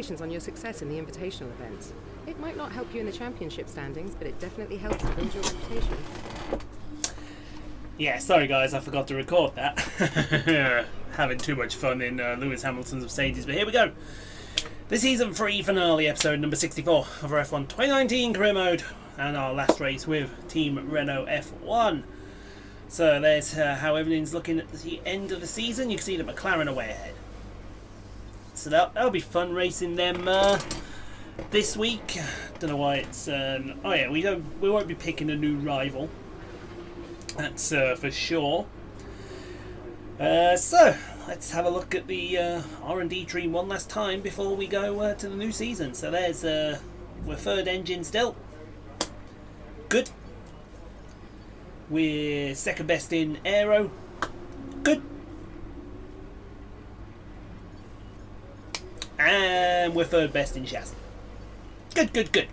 congratulations on your success in the invitational events. It might not help you in the championship standings, but it definitely helps to build your reputation. Yeah, sorry guys, I forgot to record that. Having too much fun in Lewis Hamilton's Mercedes, but here we go. The Season 3 finale, episode number 64 of our F1 2019 career mode, and our last race with Team Renault F1. So there's how everything's looking at the end of the season. You can see the McLaren away ahead. So that'll be fun racing them this week. Don't know why it's... oh yeah, we won't be picking a new rival. That's for sure. So let's have a look at the R&D tree one last time before we go to the new season. So there's we're third engine still. Good. We're second best in aero. Good. And we're third best in chassis. Good.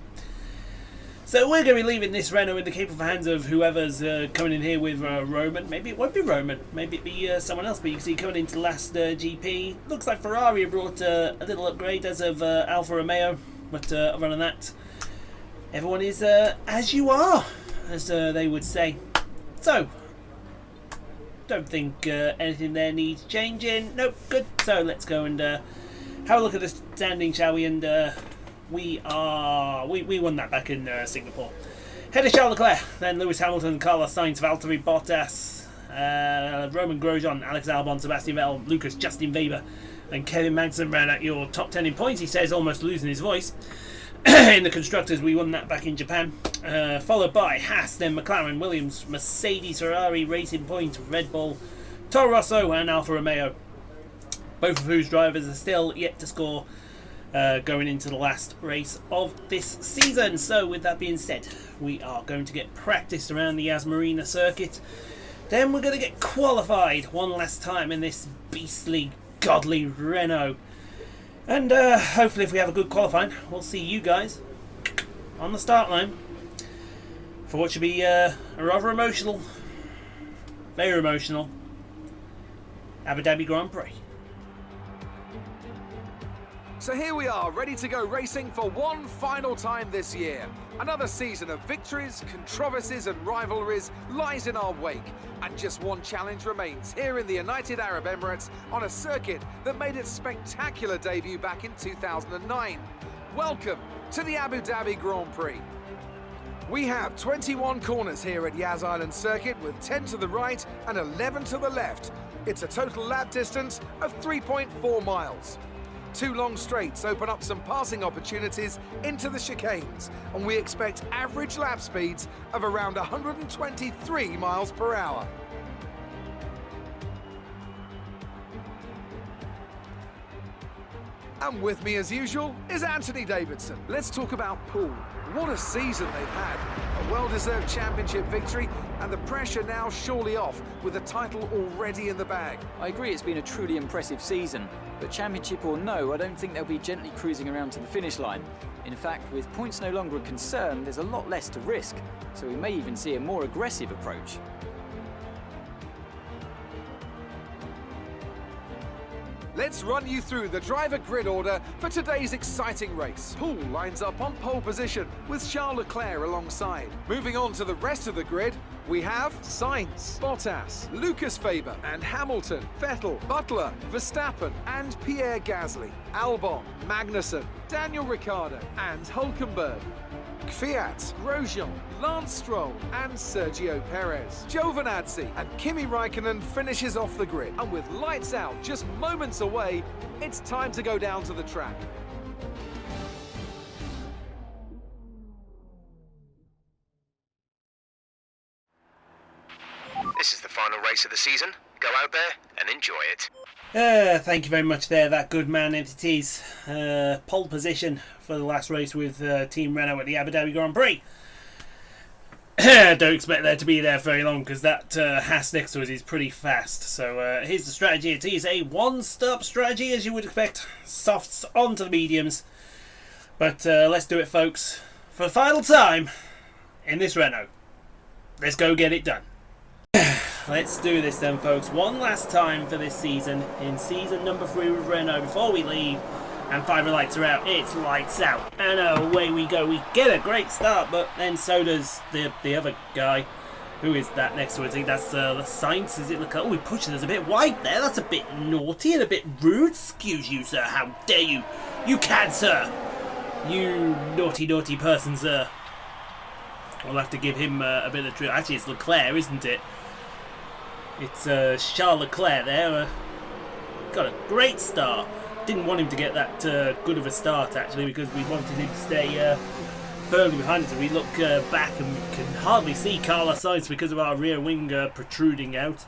So we're going to be leaving this Renault in the capable hands of whoever's coming in here with Roman. Maybe it won't be Roman. Maybe it be someone else. But you can see coming into the last GP. Looks like Ferrari brought a little upgrade as of Alfa Romeo. But other than that, everyone is as you are, as they would say. So, don't think anything there needs changing. Nope, good. So let's go and have a look at the standing, shall we? And we won that back in Singapore. Head of Charles Leclerc, then Lewis Hamilton, Carlos Sainz, Valtteri Bottas, Roman Grosjean, Alex Albon, Sebastian Vettel, Lucas, Justin Weber, and Kevin Magnussen ran at your top 10 in points. He says, almost losing his voice. In the constructors, we won that back in Japan. Followed by Haas, then McLaren, Williams, Mercedes, Ferrari, Racing Point, Red Bull, Toro Rosso, and Alfa Romeo. Both of whose drivers are still yet to score going into the last race of this season. So with that being said, we are going to get practice around the Yas Marina circuit. Then we're going to get qualified one last time in this beastly, godly Renault. And hopefully if we have a good qualifying, we'll see you guys on the start line for what should be a rather emotional, very emotional Abu Dhabi Grand Prix. So here we are, ready to go racing for one final time this year. Another season of victories, controversies and rivalries lies in our wake. And just one challenge remains here in the United Arab Emirates on a circuit that made its spectacular debut back in 2009. Welcome to the Abu Dhabi Grand Prix. We have 21 corners here at Yas Island Circuit with 10 to the right and 11 to the left. It's a total lap distance of 3.4 miles. Two long straights open up some passing opportunities into the chicanes, and we expect average lap speeds of around 123 miles per hour. And with me as usual is Anthony Davidson. Let's talk about Paul. What a season they've had. A well-deserved championship victory and the pressure now surely off with the title already in the bag. I agree it's been a truly impressive season, but championship or no, I don't think they'll be gently cruising around to the finish line. In fact, with points no longer a concern, there's a lot less to risk, so we may even see a more aggressive approach. Let's run you through the driver grid order for today's exciting race. Paul lines up on pole position with Charles Leclerc alongside. Moving on to the rest of the grid, we have Sainz, Bottas, Lucas Weber and Hamilton, Vettel, Butler, Verstappen and Pierre Gasly, Albon, Magnussen, Daniel Ricciardo and Hülkenberg. Kvyat, Grosjean, Lance Stroll and Sergio Perez. Giovinazzi and Kimi Raikkonen finishes off the grid. And with lights out just moments away, it's time to go down to the track. This is the final race of the season. Go out there and enjoy it. Thank you very much there, that good man entities. Pole position for the last race with Team Renault at the Abu Dhabi Grand Prix. Don't expect there to be there very long because that Haas next to us is pretty fast. So here's the strategy. It is a one-stop strategy as you would expect. Softs onto the mediums. But let's do it, folks. For the final time in this Renault. Let's go get it done. Let's do this then, folks. One last time for this season, in season number 3 with Renault, before we leave And 5 lights are out. It's lights out. And away we go. We get a great start, but then so does the other guy. Who is that next to it? I think that's the Sainz. Is it? Look, oh, we pushed us a bit wide there. That's a bit naughty and a bit rude. Excuse you, sir. How dare you? You can, sir. You naughty, naughty person, sir. I'll have to give him a bit of truth. Actually, it's Leclerc, isn't it? It's Charles Leclerc there. Got a great start. Didn't want him to get that good of a start, actually, because we wanted him to stay firmly behind us. And we look back and we can hardly see Carlos Sainz because of our rear wing protruding out.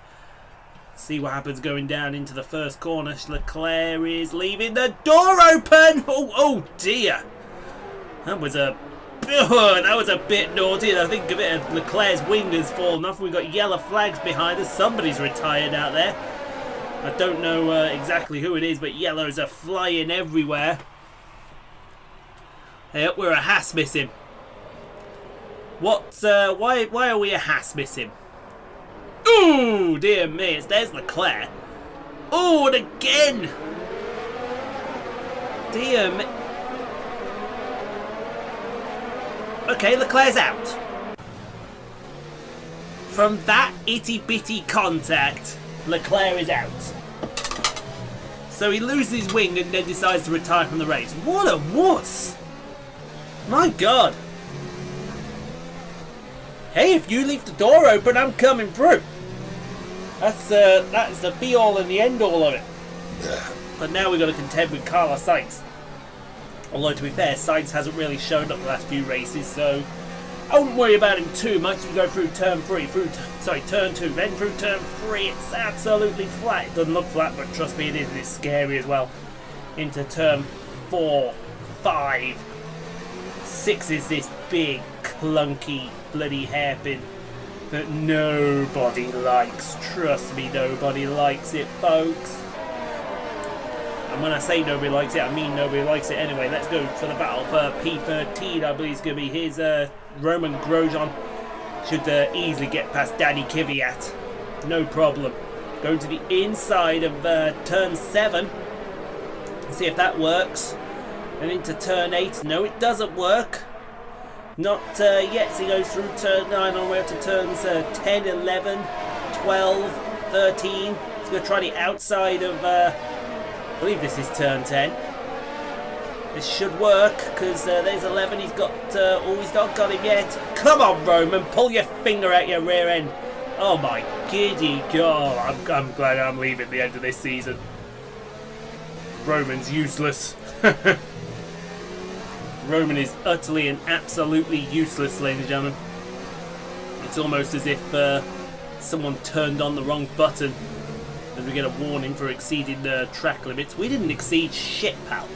See what happens going down into the first corner. Leclerc is leaving the door open. Oh dear. That was a bit naughty. I think a bit of Leclerc's wing has fallen off. We've got yellow flags behind us. Somebody's retired out there. I don't know exactly who it is, but yellows are flying everywhere. Hey, we're a Haas missing. What's why are we a Haas missing? Ooh, dear me! There's Leclerc. Oh, and again! Dear me. Okay, Leclerc's out. From that itty-bitty contact, Leclerc is out. So he loses his wing and then decides to retire from the race. What a wuss! My God! Hey, if you leave the door open, I'm coming through. That's the be-all and the end-all of it. But now we've got to contend with Carlos Sainz. Although, to be fair, Sainz hasn't really shown up the last few races, so I wouldn't worry about him too much. You go through turn 3, turn 2, then through turn 3. It's absolutely flat. It doesn't look flat, but trust me, it is. It's scary as well. Into turn 4, 5, 6 is this big, clunky, bloody hairpin that nobody likes. Trust me, nobody likes it, folks. And when I say nobody likes it, I mean nobody likes it anyway. Let's go for the battle for P13. I believe it's going to be his Roman Grosjean. Should easily get past Danny Kvyat. No problem. Going to the inside of turn 7. See if that works. And into turn 8. No, it doesn't work. Not yet. So he goes through turn 9 on the way up to turns 10, 11, 12, 13. He's going to try the outside of... I believe this is turn 10. This should work, because there's 11. He's got... he's not got him yet. Come on, Roman. Pull your finger out your rear end. Oh, my giddy God. I'm glad I'm leaving the end of this season. Roman's useless. Roman is utterly and absolutely useless, ladies and gentlemen. It's almost as if someone turned on the wrong button as we get a warning for exceeding the track limits. We didn't exceed shit, pal.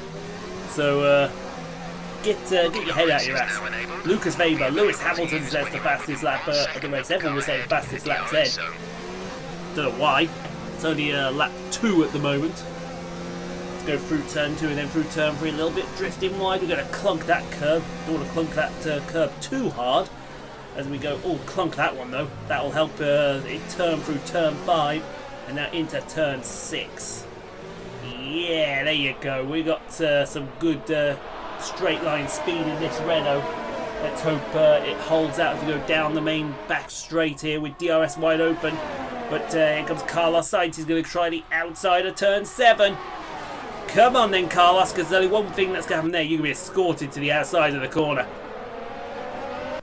So, get your head out your ass. Lucas Weber, Lewis Hamilton says the fastest lap of the race. Everyone was saying fastest lap 10. Don't know why. It's only lap 2 at the moment. Let's go through turn 2 and then through turn 3 a little bit. Drifting wide. We're going to clunk that curb. Don't want to clunk that curb too hard as we go. Oh, clunk that one though. That will help it turn through turn 5. And now into turn 6. Yeah, there you go. We got some good straight line speed in this Renault. Let's hope it holds out as we go down the main back straight here with DRS wide open. But here comes Carlos Sainz. He's going to try the outside of turn 7. Come on then, Carlos, because there's only one thing that's going to happen there. You're going to be escorted to the outside of the corner.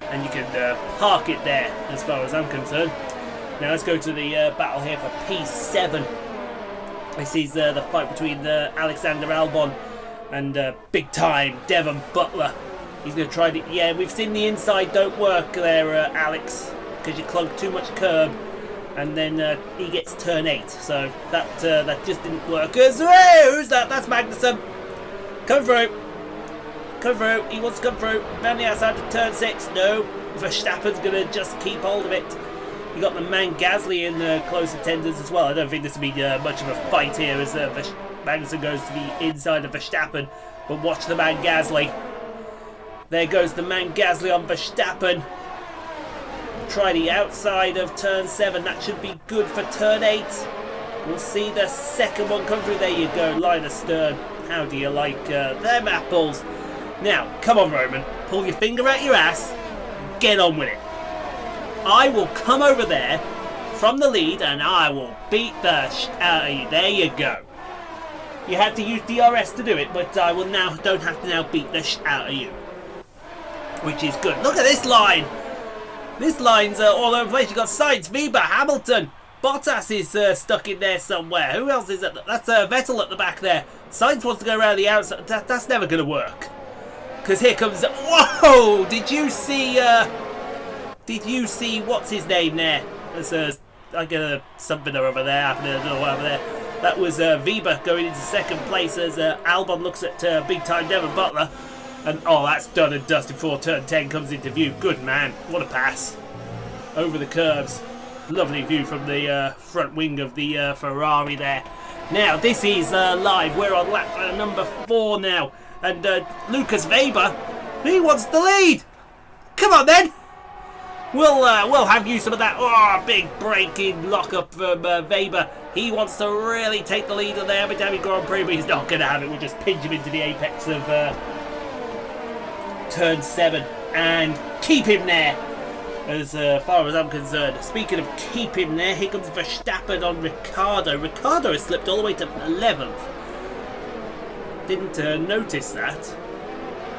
And you can park it there, as far as I'm concerned. Now let's go to the battle here for P7. This is the fight between Alexander Albon and big time Devon Butler. He's going to try to... Yeah, we've seen the inside don't work there, Alex, because you clunked too much curb. And then he gets turn 8. So that just didn't work. Who's that? That's Magnussen. Come through. Come through. He wants to come through. Round the outside to turn 6. No. Verstappen's going to just keep hold of it. You got the man Gasly in close attendance as well. I don't think this will be much of a fight here as Magnussen goes to the inside of Verstappen. But watch the man Gasly. There goes the man Gasly on Verstappen. Try the outside of turn 7. That should be good for turn 8. We'll see the second one come through. There you go. Line astern. How do you like them apples? Now, come on, Roman. Pull your finger out your ass. Get on with it. I will come over there from the lead and I will beat the out of you. There you go. You had to use DRS to do it, but I will now don't have to now beat the out of you. Which is good. Look at this line. This line's all over the place. You've got Sainz, Weber, Hamilton. Bottas is stuck in there somewhere. Who else is at that's Vettel at the back there. Sainz wants to go around the outside. That's never going to work. Because here comes... Whoa! Did you see what's his name there? There's like something over there happening. I don't know what over there. That was Weber going into second place as Albon looks at big time Devon Butler. And oh, that's done and dusted before turn 10 comes into view. Good man. What a pass. Over the curves. Lovely view from the front wing of the Ferrari there. Now, this is live. We're on lap number 4 now. And Lucas Weber, he wants the lead. Come on then. We'll have use of that. Oh, big break-in lock-up from Weber. He wants to really take the lead on the Abu Dhabi Grand Prix, but he's not going to have it. We'll just pinch him into the apex of turn 7 and keep him there. As far as I'm concerned. Speaking of keep him there, here comes Verstappen on Ricciardo. Ricciardo has slipped all the way to 11th. Didn't notice that.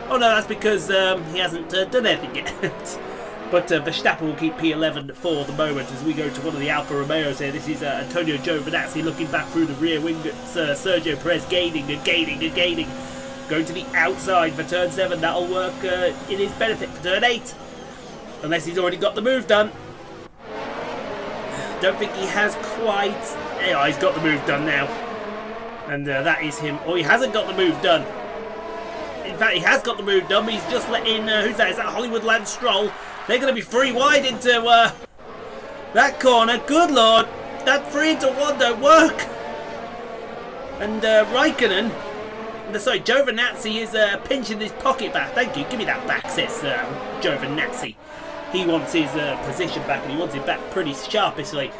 Oh no, that's because he hasn't done anything yet. But Verstappen will keep P11 for the moment as we go to one of the Alfa Romeos here. This is Antonio Giovinazzi looking back through the rear wing. It's Sergio Perez gaining and gaining and gaining. Going to the outside for turn 7. That'll work in his benefit for turn 8. Unless he's already got the move done. Don't think he has quite... Yeah, he's got the move done now. And that is him. Oh, he hasn't got the move done. In fact, he has got the move done, but he's just letting... who's that? Is that Hollywood Lance Stroll? They're going to be 3 wide into that corner. Good Lord. That 3 into 1 don't work. And Raikkonen... Sorry, Giovinazzi is pinching his pocket back. Thank you. Give me that back, says Giovinazzi. He wants his position back, and he wants it back pretty sharpishly.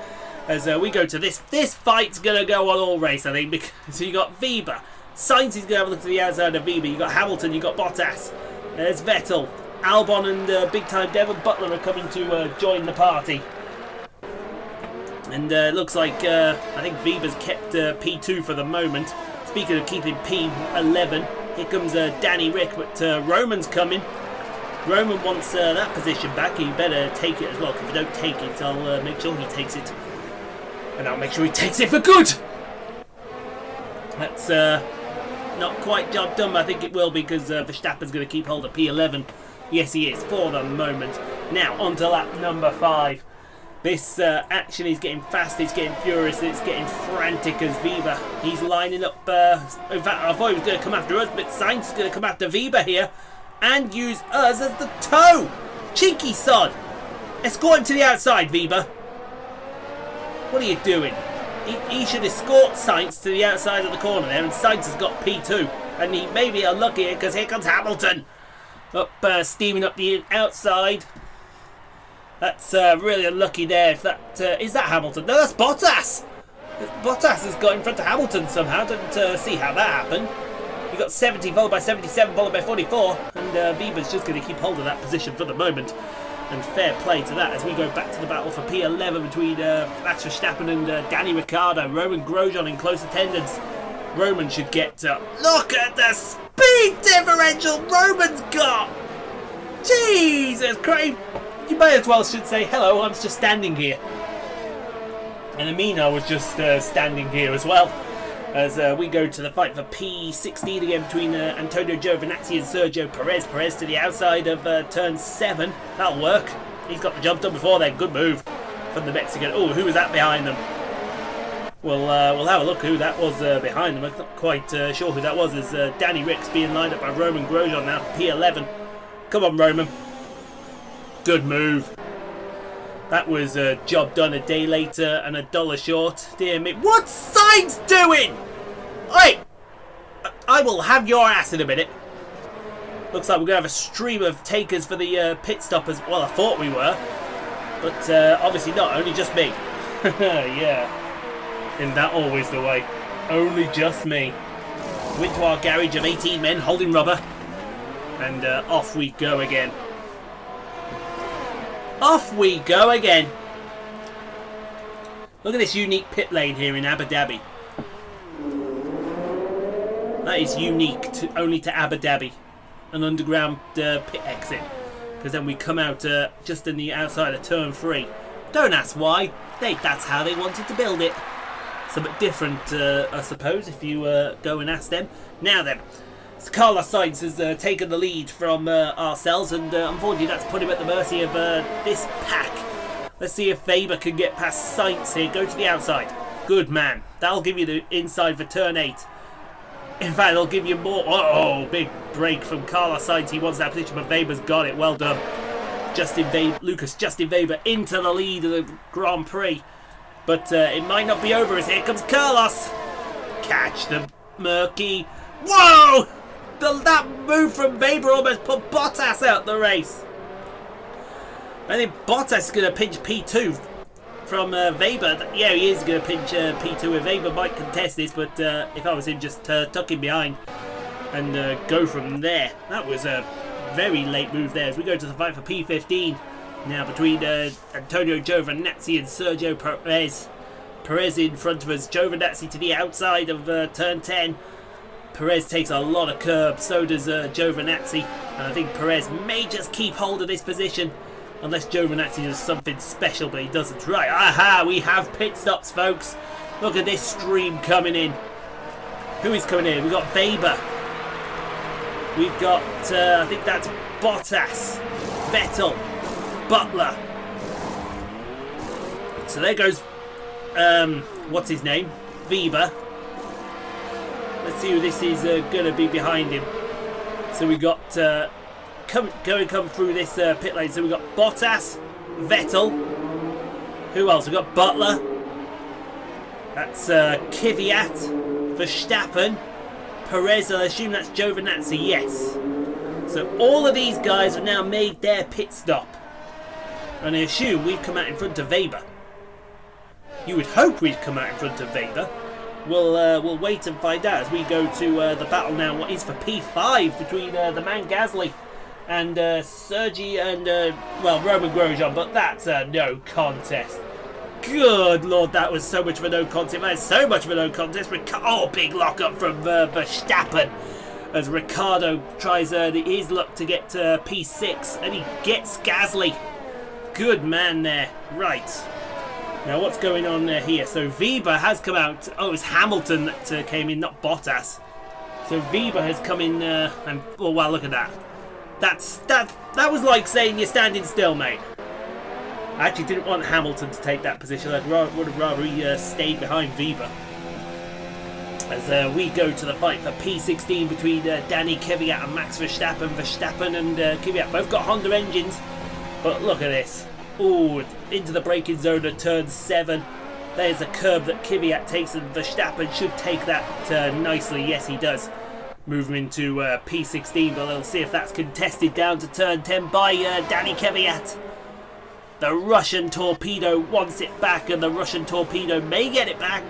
As we go to this. This fight's going to go on all race, I think. Because so you got Weber. Sainz is going to have a look to the outside of Weber. You got Hamilton, you got Bottas. There's Vettel. Albon and big time Devon Butler are coming to join the party. And it looks like I think Weber's kept P2 for the moment. Speaking of keeping P11, here comes Danny Rick, but Roman's coming. Roman wants that position back. He better take it as well, because if you don't take it, I'll make sure he takes it. And I'll make sure he takes it for good! That's not quite job done, but I think it will, because Verstappen's going to keep hold of P11. Yes, he is, for the moment. Now, on to lap number 5. This action is getting fast, it's getting furious, it's getting frantic as Weber. He's lining up, in fact I thought he was going to come after us, but Sainz is going to come after Weber here and use us as the toe. Cheeky sod. Escort him to the outside, Weber. What are you doing? He should escort Sainz to the outside of the corner there, and Sainz has got P2. And he may be unlucky here because here comes Hamilton. Up, steaming up the outside. That's really unlucky there. If that is that Hamilton? No, that's Bottas. Bottas has got in front of Hamilton somehow. Didn't see how that happened. You got 70 followed by 77 followed by 44, and Weber's just going to keep hold of that position for the moment. And fair play to that as we go back to the battle for P11 between Max Verstappen and Danny Ricciardo. Roman Grosjean in close attendance. Roman should get look at the speed differential Roman's got. Jesus Christ. You may as well should say, hello, I'm just standing here. And Amina was just standing here as well. As we go to the fight for P16 again between Antonio Giovinazzi and Sergio Perez. Perez to the outside of turn 7. That'll work. He's got the jump done before then. Good move from the Mexican. Oh, who was that behind them? We'll have a look who that was behind them. I'm not quite sure who that was. As Danny Rick's being lined up by Roman Grosjean now for P11. Come on, Roman. Good move. That was a job done a day later and $1 short. Dear me. What's Sainz doing? Oi! I will have your ass in a minute. Looks like we're going to have a stream of takers for the pit stop as well. I thought we were. But obviously not. Only just me. Yeah. Isn't that always the way? Only just me. So into our garage of 18 men holding rubber. And off we go again. Off we go again. Look at this unique pit lane here in Abu Dhabi. That is unique only to Abu Dhabi. An underground pit exit. Because then we come out just in the outside of turn 3. Don't ask why. That's how they wanted to build it. Somewhat different, I suppose, if you go and ask them. Now then, so Carlos Sainz has taken the lead from ourselves, and unfortunately that's put him at the mercy of this pack. Let's see if Weber can get past Sainz here. Go to the outside. Good man. That'll give you the inside for turn 8. In fact, it'll give you more. Oh, big break from Carlos Sainz. He wants that position, but Weber's got it. Well done. Justin Weber into the lead of the Grand Prix. But it might not be over as here comes Carlos. Catch the murky. Whoa! That move from Weber almost put Bottas out the race. I think Bottas is going to pinch P2 from Weber. Yeah, he is going to pinch P2. Weber might contest this, but if I was him, just tuck him behind and go from there. That was a very late move there as we go to the fight for P15. Now between Antonio Giovinazzi and Sergio Perez. Perez in front of us. Giovinazzi to the outside of turn 10. Perez takes a lot of curb. So does Giovinazzi. And I think Perez may just keep hold of this position. Unless Giovinazzi does something special, but he doesn't. Right, aha, we have pit stops, folks. Look at this stream coming in. Who is coming in? We've got Weber. We've got, I think that's Bottas, Vettel, Butler. So there goes, what's his name? Weber. Let's see who this is going to be behind him. So we got, come through this pit lane. So we got Bottas, Vettel. Who else? We got Butler. That's Kvyat, Verstappen, Perez. I assume that's Giovinazzi. Yes. So all of these guys have now made their pit stop, and I assume we've come out in front of Weber. You would hope we'd come out in front of Weber. We'll wait and find out as we go to the battle now. What is for P5 between the man Gasly and Sergi and Roman Grosjean, but that's a no contest. Good lord, that was so much of a no contest. That is so much of a no contest. Big lock up from Verstappen as Ricciardo tries his luck to get to P6, and he gets Gasly. Good man there. Right. Now what's going on here? So Weber has come out. Oh, it was Hamilton that came in, not Bottas. So Weber has come in and oh wow, look at that. That was like saying you're standing still, mate. I actually didn't want Hamilton to take that position. I would have rather he stayed behind Weber. As we go to the fight for P16 between Danny Kvyat and Max Verstappen. Verstappen and Kvyat both got Honda engines, but look at this. Ooh, into the braking zone at turn 7. There's a curb that Kvyat takes, and Verstappen should take that nicely. Yes, he does. Move him into P16, but we'll see if that's contested down to turn 10 by Danny Kvyat. The Russian Torpedo wants it back, and the Russian Torpedo may get it back.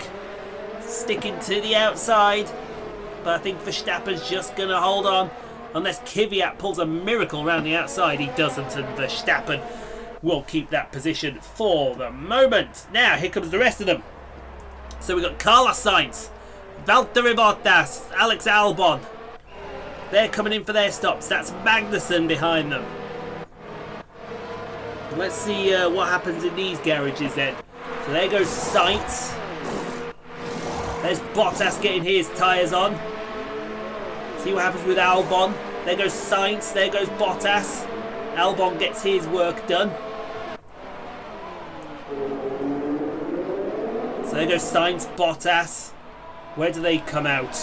Sticking to the outside, but I think Verstappen's just going to hold on. Unless Kvyat pulls a miracle around the outside, he doesn't, and Verstappen will keep that position for the moment. Now, here comes the rest of them. So we've got Carlos Sainz, Valtteri Bottas, Alex Albon. They're coming in for their stops. That's Magnussen behind them. Let's see what happens in these garages then. So there goes Sainz. There's Bottas getting his tyres on. See what happens with Albon. There goes Sainz. There goes Bottas. Albon gets his work done. So there goes Sainz, Bottas. Where do they come out?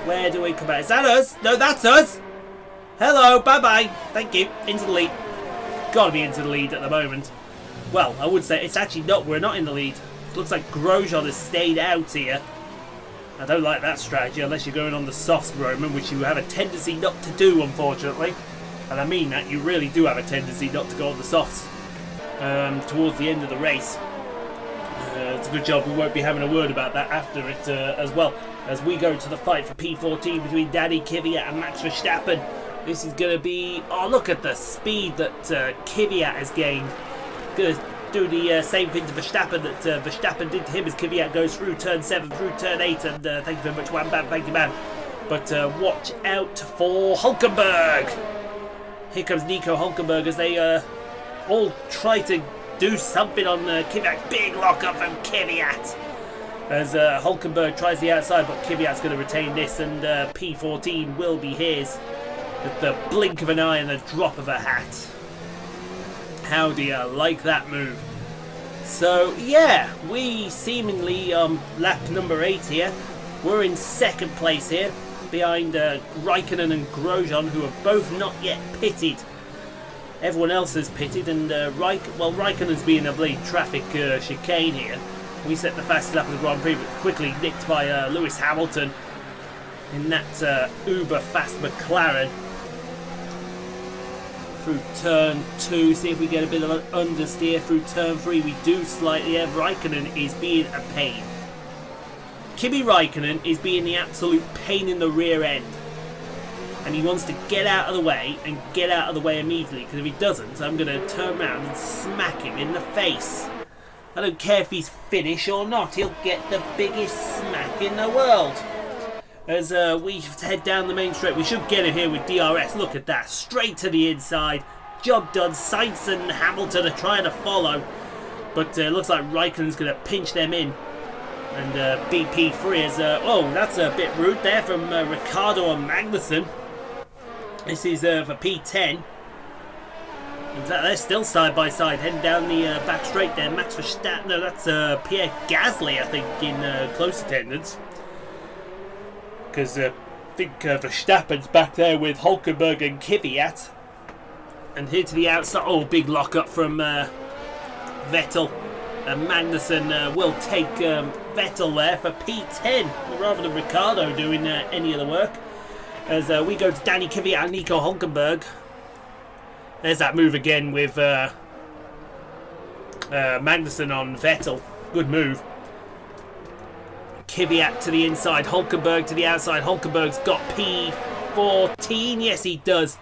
Where do we come out? Is that us? No, that's us. Hello, bye-bye. Thank you. Into the lead. Gotta be into the lead at the moment. Well, I would say it's actually not. We're not in the lead. It looks like Grosjean has stayed out here. I don't like that strategy unless you're going on the softs, Roman, which you have a tendency not to do, unfortunately. And I mean that, you really do have a tendency not to go on the softs towards the end of the race. It's a good job we won't be having a word about that after it as well. as we go to the fight for P14 between Danny Kvyat and Max Verstappen. This is going to be... Oh, look at the speed that Kvyat has gained. Going to do the same thing to Verstappen that Verstappen did to him as Kvyat goes through turn 7, through turn 8. And thank you very much, Wham Bam, thank you, man. But watch out for Hulkenberg. Here comes Nico Hulkenberg as they all try to do something on Kvyat. Big lock-up from Kvyat. As Hulkenberg tries the outside, but Kvyat's going to retain this, and P14 will be his with the blink of an eye and the drop of a hat. How do you like that move? So yeah, we seemingly lap number 8 here. We're in second place here, behind Raikkonen and Grosjean, who are both not yet pitted. Everyone else has pitted, and Raikkonen's being a bleed traffic chicane here. We set the fastest lap of the Grand Prix, but quickly nicked by Lewis Hamilton in that uber fast McLaren. Through turn 2, see if we get a bit of an understeer. Through turn 3, we do slightly. Raikkonen is being a pain. Kimi Raikkonen is being the absolute pain in the rear end. And he wants to get out of the way, and get out of the way immediately, because if he doesn't, I'm going to turn around and smack him in the face. I don't care if he's Finnish or not, he'll get the biggest smack in the world. As we head down the main straight, we should get him here with DRS. Look at that, straight to the inside. Job done. Sainz and Hamilton are trying to follow, but it looks like Raikkonen's going to pinch them in. And BP3 is... oh, that's a bit rude there from Ricciardo and Magnussen. This is for P10. They're still side by side, heading down the back straight there. Max Verstappen, no, that's Pierre Gasly, I think, in close attendance. Because I think Verstappen's back there with Hulkenberg and Kvyat. And here to the outside, oh, big lock up from Vettel. And Magnussen will take Vettel there for P10, rather than Ricciardo doing any of the work. As we go to Danny Kvyat and Nico Hulkenberg. There's that move again with Magnussen on Vettel. Good move. Kvyat to the inside, Hulkenberg to the outside. Hulkenberg's got P14. Yes, he does.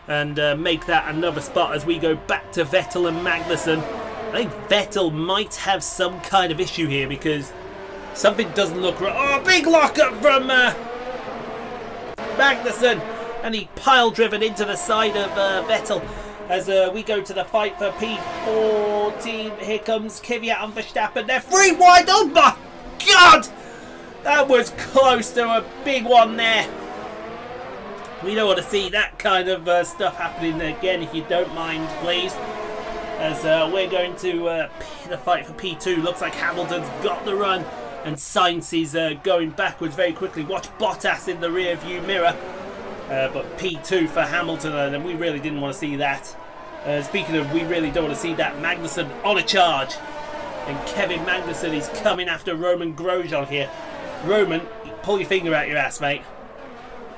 And make that another spot as we go back to Vettel and Magnussen. I think Vettel might have some kind of issue here because something doesn't look right. Oh, big lockup from Magnussen. And he pile-driven into the side of Vettel as we go to the fight for P14. Here comes Kvyat and Verstappen. They're free wide. Oh my God! That was close to a big one there. We don't want to see that kind of stuff happening again, if you don't mind, please. As we're going to the fight for P2. Looks like Hamilton's got the run. And Sainz is going backwards very quickly. Watch Bottas in the rear view mirror. But P2 for Hamilton, and we really didn't want to see that. Speaking of, we really don't want to see that. Magnussen on a charge. And Kevin Magnussen is coming after Roman Grosjean here. Roman, pull your finger out your ass, mate.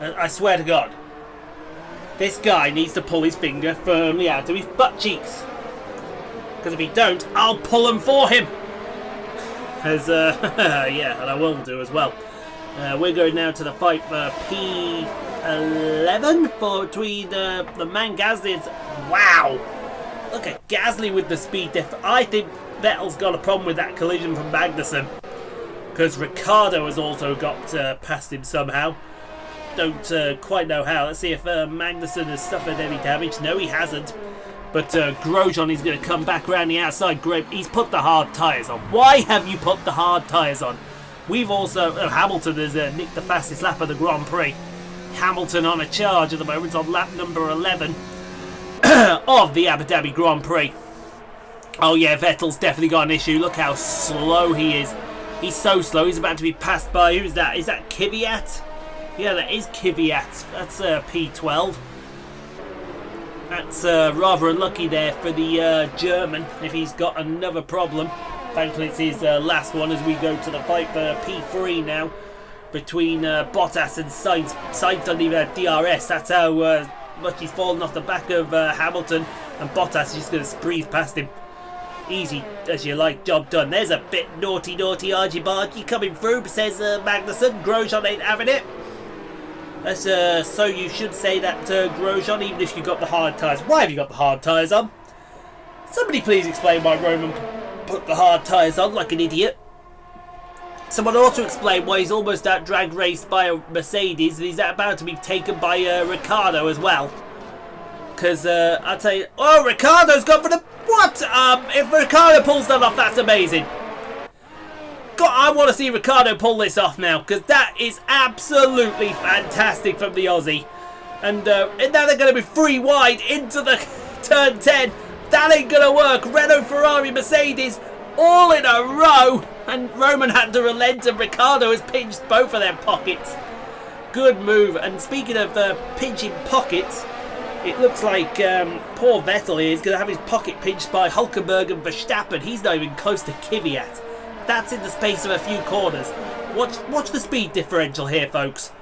I swear to God. This guy needs to pull his finger firmly out of his butt cheeks. Because if he don't, I'll pull them for him. As, yeah, and I will do as well. We're going now to the fight for P11 between the man Gasly. Wow! Look at Gasly with the speed diff. I think Vettel's got a problem with that collision from Magnussen. Because Ricciardo has also got past him somehow. Don't quite know how. Let's see if Magnussen has suffered any damage. No, he hasn't. But Grosjean is going to come back around the outside. Great. He's put the hard tyres on. Why have you put the hard tyres on? We've also... Hamilton has nicked the fastest lap of the Grand Prix. Hamilton on a charge at the moment on lap number 11 of the Abu Dhabi Grand Prix. Oh yeah, Vettel's definitely got an issue. Look how slow he is. He's so slow. He's about to be passed by... Who's that? Is that Kvyat? Yeah, that is Kvyat. That's P12. That's rather unlucky there for the German, if he's got another problem. Thankfully it's his last one as we go to the fight for P3 now. Between Bottas and Sainz. Sainz doesn't even have DRS. That's how much he's fallen off the back of Hamilton. And Bottas is just going to breeze past him. Easy as you like, job done. There's a bit naughty, argy-bargy coming through, says Magnussen. Grosjean ain't having it. That's, so you should say that, Grosjean, even if you got the hard tyres. Why have you got the hard tyres on? Somebody please explain why Roman put the hard tyres on like an idiot. Someone also explain why he's almost out drag raced by a Mercedes and he's about to be taken by Ricciardo as well. Because I'll tell you, oh, Ricciardo's gone for the what? If Ricciardo pulls that off, that's amazing. God, I want to see Ricciardo pull this off now because that is absolutely fantastic from the Aussie. And now they're going to be free wide into the turn 10. That ain't going to work. Renault, Ferrari, Mercedes, all in a row. And Roman had to relent and Ricciardo has pinched both of their pockets. Good move. And speaking of pinching pockets, it looks like poor Vettel here is going to have his pocket pinched by Hülkenberg and Verstappen. He's not even close to Kvyat. That's in the space of a few corners. Watch the speed differential here, folks.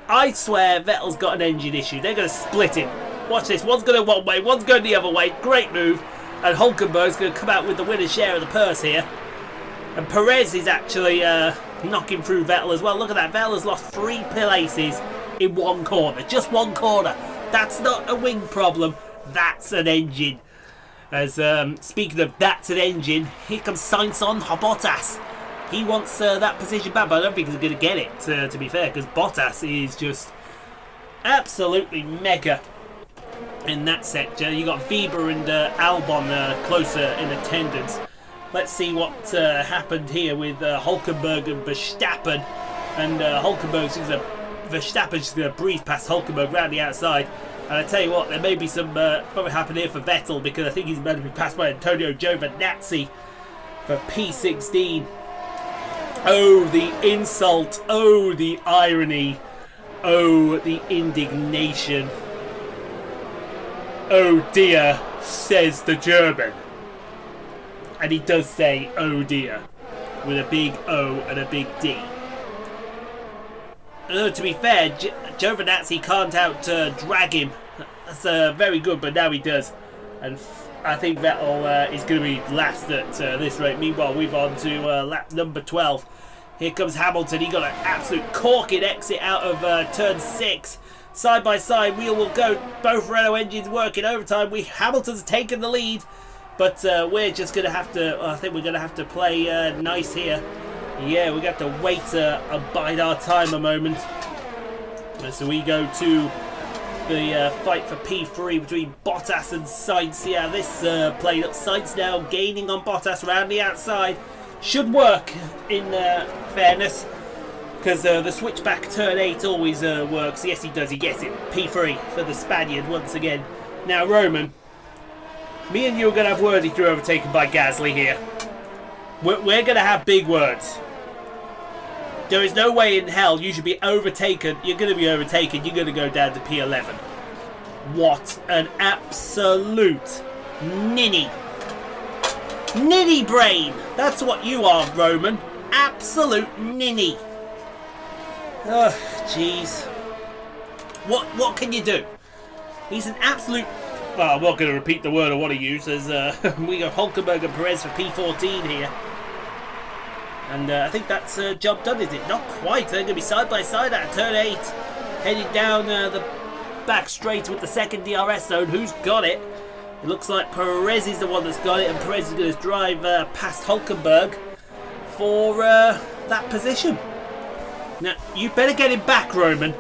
I swear Vettel's got an engine issue. They're going to split him. Watch this. One's going one way, one's going the other way. Great move. And Hülkenberg's going to come out with the winner's share of the purse here. And Perez is actually knocking through Vettel as well. Look at that. Vettel has lost 3 places in one corner. Just one corner. That's not a wing problem. That's an engine. As speaking of that's an engine, here comes Sainz on Bottas. He wants that position back, but I don't think he's going to get it, to be fair, because Bottas is just absolutely mega in that sector. You got Weber and Albon closer in attendance. Let's see what happened here with Hülkenberg and Verstappen. And Verstappen's just going to breeze past Hülkenberg round the outside. And I tell you what, there may be some probably happen here for Vettel because I think he's about to be passed by Antonio Giovinazzi for P16. Oh, the insult. Oh, the irony. Oh, the indignation. Oh dear, says the German. And he does say, oh dear, with a big O and a big D. To be fair, Giovinazzi can't out-drag him. That's very good, but now he does. And I think Vettel is going to be last at this rate. Meanwhile, we've on to lap number 12. Here comes Hamilton. He got an absolute corking exit out of turn 6. Side by side, wheel will go. Both Renault engines working overtime. Hamilton's taken the lead. But we're just going to have to, I think we're going to have to play nice here. Yeah, we got to wait and bide our time a moment. So we go to the fight for P3 between Bottas and Sainz. See how this played up. Sainz now gaining on Bottas around the outside. Should work in fairness. Because the switchback turn 8 always works. Yes, he does. He gets it. P3 for the Spaniard once again. Now, Roman, me and you are going to have words if you're overtaken by Gasly here. We're going to have big words. There is no way in hell you should be overtaken. You're going to be overtaken. You're going to go down to P11. What an absolute ninny. Ninny brain. That's what you are, Roman. Absolute ninny. Oh, jeez. What can you do? He's an absolute... Well, I'm not going to repeat the word I want to use as we got Hülkenberg and Perez for P14 here. And I think that's job done, is it? Not quite. They're going to be side by side at turn 8. Heading down the back straight with the second DRS zone. Who's got it? It looks like Perez is the one that's got it. And Perez is going to drive past Hülkenberg for that position. Now, you better get him back, Roman.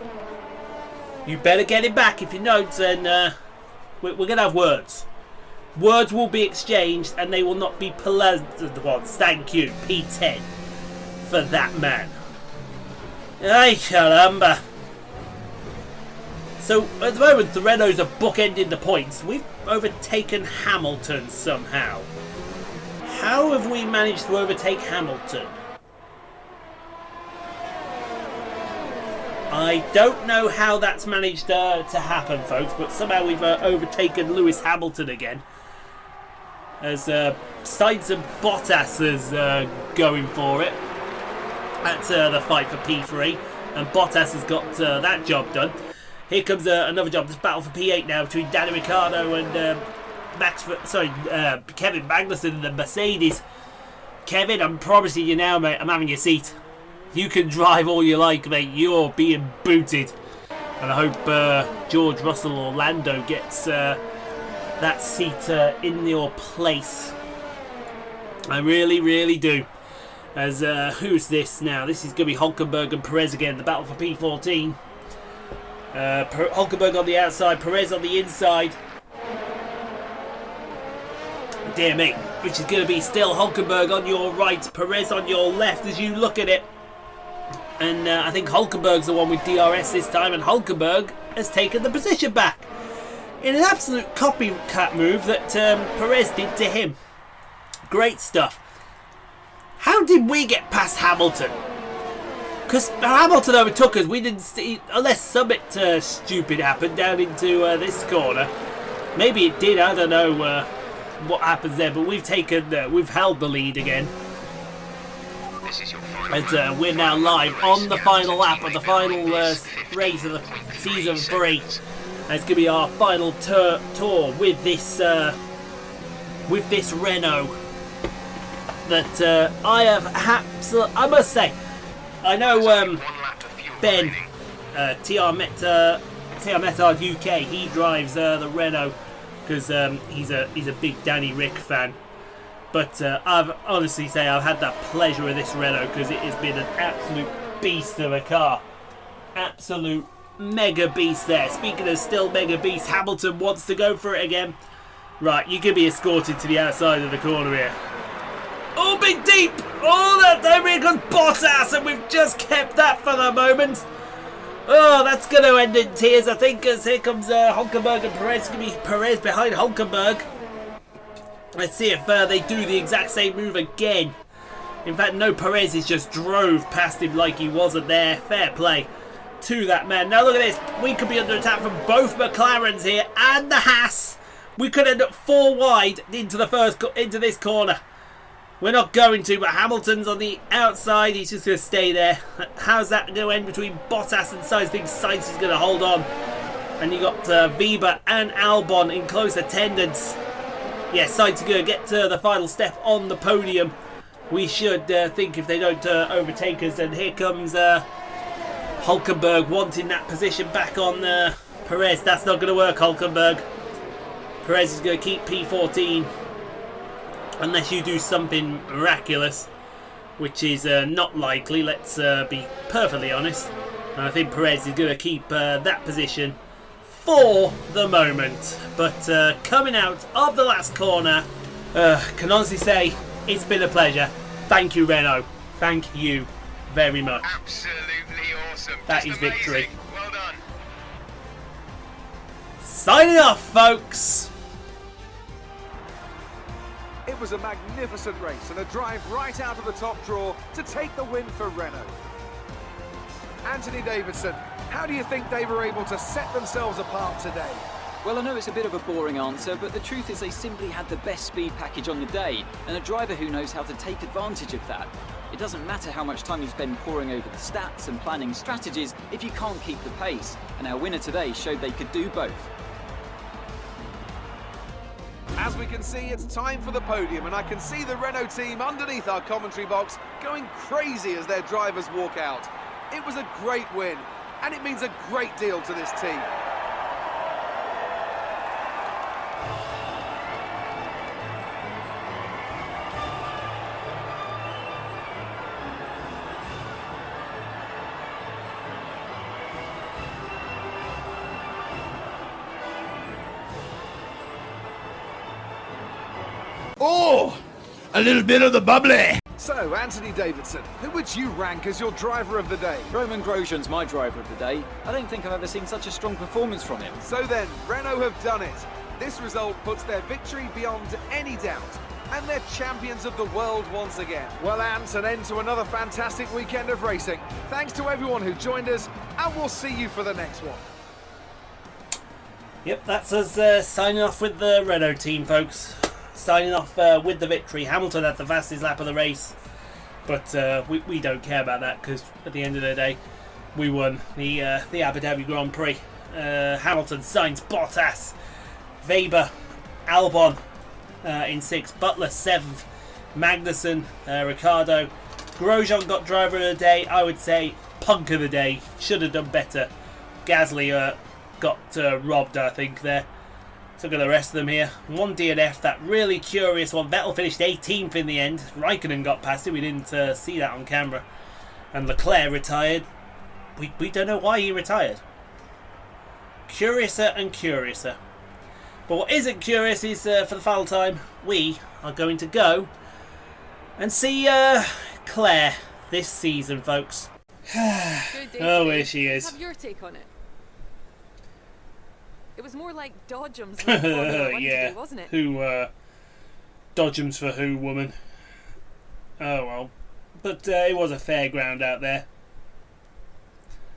You better get him back. If you don't, then... We're going to have words. Words will be exchanged and they will not be pleasant ones. Thank you, P10, for that man. Ay, caramba. So, at the moment, the Renaults are bookending the points. We've overtaken Hamilton somehow. How have we managed to overtake Hamilton? I don't know how that's managed to happen, folks, but somehow we've overtaken Lewis Hamilton again. As Sainz and Bottas is going for it. That's the fight for P3, and Bottas has got that job done. Here comes another job, this battle for P8 now between Danny Ricciardo and Kevin Magnussen in the Mercedes. Kevin, I'm promising you now, mate, I'm having your seat. You can drive all you like, mate. You're being booted. And I hope George Russell or Lando gets that seat in your place. I really, really do. As who's this now? This is going to be Hulkenberg and Perez again. The battle for P14. Hulkenberg on the outside, Perez on the inside. Dear me, which is going to be still Hulkenberg on your right, Perez on your left as you look at it. And I think Hulkenberg's the one with DRS this time, and Hulkenberg has taken the position back in an absolute copycat move that Perez did to him. Great stuff. How did we get past Hamilton? Because Hamilton overtook us. We didn't see, unless something stupid happened down into this corner. Maybe it did. I don't know what happens there, but we've held the lead again. This is your final And we're now live on the final lap of the final race of the season 3. It's going to be our final tour with this Renault. That I have absolutely, I must say, I know Ben, TR Metard UK, he drives the Renault because he's a big Danny Rick fan. But I've honestly say I've had that pleasure with this Renault because it has been an absolute beast of a car. Absolute mega beast there. Speaking of still mega beast, Hamilton wants to go for it again. Right, you could be escorted to the outside of the corner here. Oh, big deep! Oh, there we go, Bottas, and we've just kept that for the moment. Oh, that's going to end in tears, I think, as here comes Hulkenberg and Perez. It's going to be Perez behind Hulkenberg. Let's see if they do the exact same move again. In fact, no, Perez has just drove past him like he wasn't there. Fair play to that man. Now look at this. We could be under attack from both McLarens here and the Haas. We could end up 4 wide into this corner. We're not going to, but Hamilton's on the outside. He's just going to stay there. How's that going to end between Bottas and Sainz? I think Sainz is going to hold on. And you got Weber and Albon in close attendance. Yeah, Sainz is going to get to the final step on the podium. We should think if they don't overtake us. And here comes Hulkenberg wanting that position back on Perez. That's not going to work, Hulkenberg. Perez is going to keep P14. Unless you do something miraculous, which is not likely, let's be perfectly honest. And I think Perez is going to keep that position for the moment. But coming out of the last corner, can honestly say it's been a pleasure. Thank you, Renault. Thank you very much. Absolutely awesome. That Just is victory. amazing. Well done. Signing off, folks. It was a magnificent race and a drive right out of the top draw to take the win for Renault. Anthony Davidson, how do you think they were able to set themselves apart today? Well, I know it's a bit of a boring answer, but the truth is they simply had the best speed package on the day, and a driver who knows how to take advantage of that. It doesn't matter how much time you spend poring over the stats and planning strategies if you can't keep the pace, and our winner today showed they could do both. As we can see, it's time for the podium, and I can see the Renault team underneath our commentary box going crazy as their drivers walk out. It was a great win, and it means a great deal to this team. Oh, a little bit of the bubbly. So, Anthony Davidson, who would you rank as your driver of the day? Roman Grosjean's my driver of the day. I don't think I've ever seen such a strong performance from him. So then, Renault have done it. This result puts their victory beyond any doubt, and they're champions of the world once again. Well, Ant, an end to another fantastic weekend of racing. Thanks to everyone who joined us, and we'll see you for the next one. Yep, that's us signing off with the Renault team, folks. Signing off with the victory. Hamilton had the fastest lap of the race, but we don't care about that because at the end of the day, we won the Abu Dhabi Grand Prix. Hamilton, Sainz, Bottas, Weber, Albon in 6th, Butler 7th, Magnussen, Ricciardo. Grosjean got driver of the day. I would say punk of the day. Should have done better. Gasly got robbed, I think, there. So look at the rest of them here. 1 DNF, that really curious one. Vettel finished 18th in the end. Raikkonen got past it. We didn't see that on camera. And Leclerc retired. We don't know why he retired. Curiouser and curiouser. But what isn't curious is, for the final time, we are going to go and see Claire this season, folks. Oh, here she is. Have your take on it. It was more like dodgems than Formula 1 yeah. today, wasn't it? Who, dodgems for who, woman? Oh, well. But it was a fairground out there.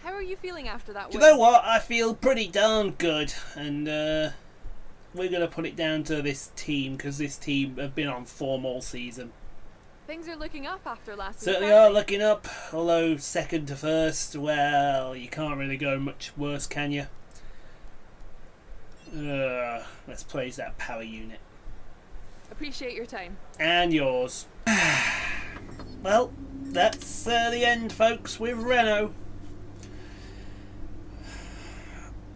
How are you feeling after that Do win? you know what? I feel pretty darn good. And we're going to put it down to this team, because this team have been on form all season. Things are looking up after last week. Certainly aren't are they? looking up. Although 2nd to 1st, well, you can't really go much worse, can you? Let's praise that power unit. Appreciate your time. And yours. Well, that's the end, folks, with Renault.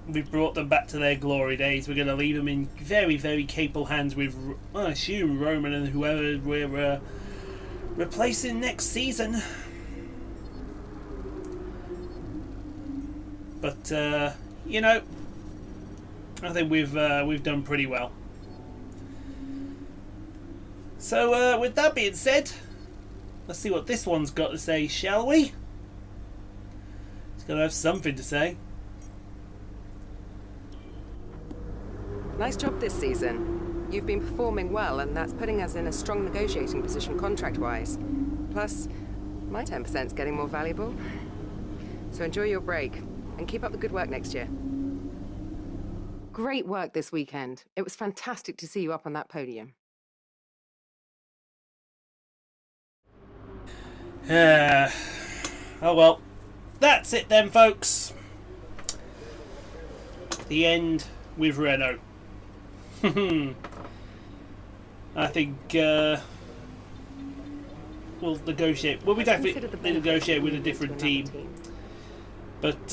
We've brought them back to their glory days. We're going to leave them in very, very capable hands with, I assume, Roman and whoever we're replacing next season. But, you know, I think we've done pretty well. So with that being said, let's see what this one's got to say, shall we? It's got to have something to say. Nice job this season. You've been performing well, and that's putting us in a strong negotiating position contract-wise. Plus, my 10%'s getting more valuable. So enjoy your break, and keep up the good work next year. Great work this weekend. It was fantastic to see you up on that podium. Oh well, that's it then, folks. The end with Renault. I think we'll negotiate. Well, we definitely negotiate with a different team. But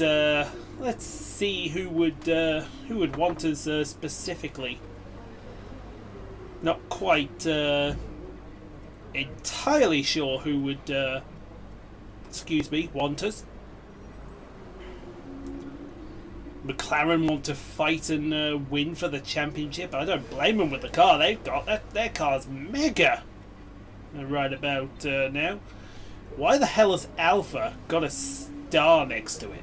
let's see who would want us specifically. Not quite entirely sure who would want us. McLaren want to fight and win for the championship. I don't blame them with the car they've got. Their car's mega right about now. Why the hell has Alpha got a star next to it?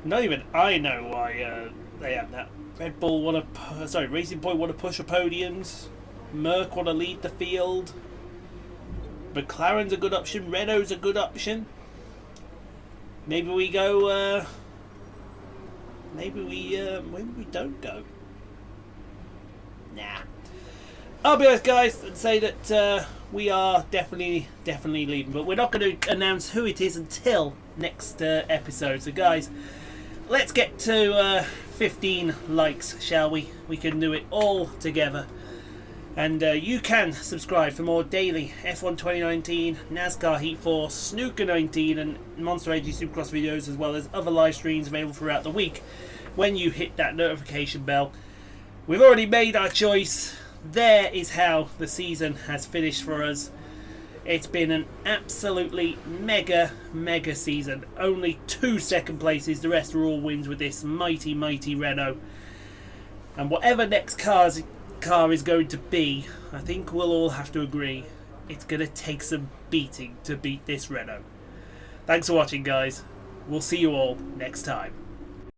Not even I know why they have that. Red Bull Racing Point want to push for podiums. Merc want to lead the field. McLaren's a good option. Renault's a good option. Maybe we go. Maybe we don't go. Nah. I'll be honest, guys, and say that we are definitely leaving, but we're not going to announce who it is until next episode. So, guys, let's get to 15 likes, shall we? We can do it all together. And you can subscribe for more daily F1 2019, NASCAR Heat 4, Snooker 19 and Monster AG Supercross videos, as well as other live streams available throughout the week when you hit that notification bell. We've already made our choice. There is how the season has finished for us. It's been an absolutely mega season. Only 2 second places, the rest are all wins with this mighty Renault. And whatever next car is going to be, I think we'll all have to agree it's going to take some beating to beat this Renault. Thanks for watching, guys. We'll see you all next time.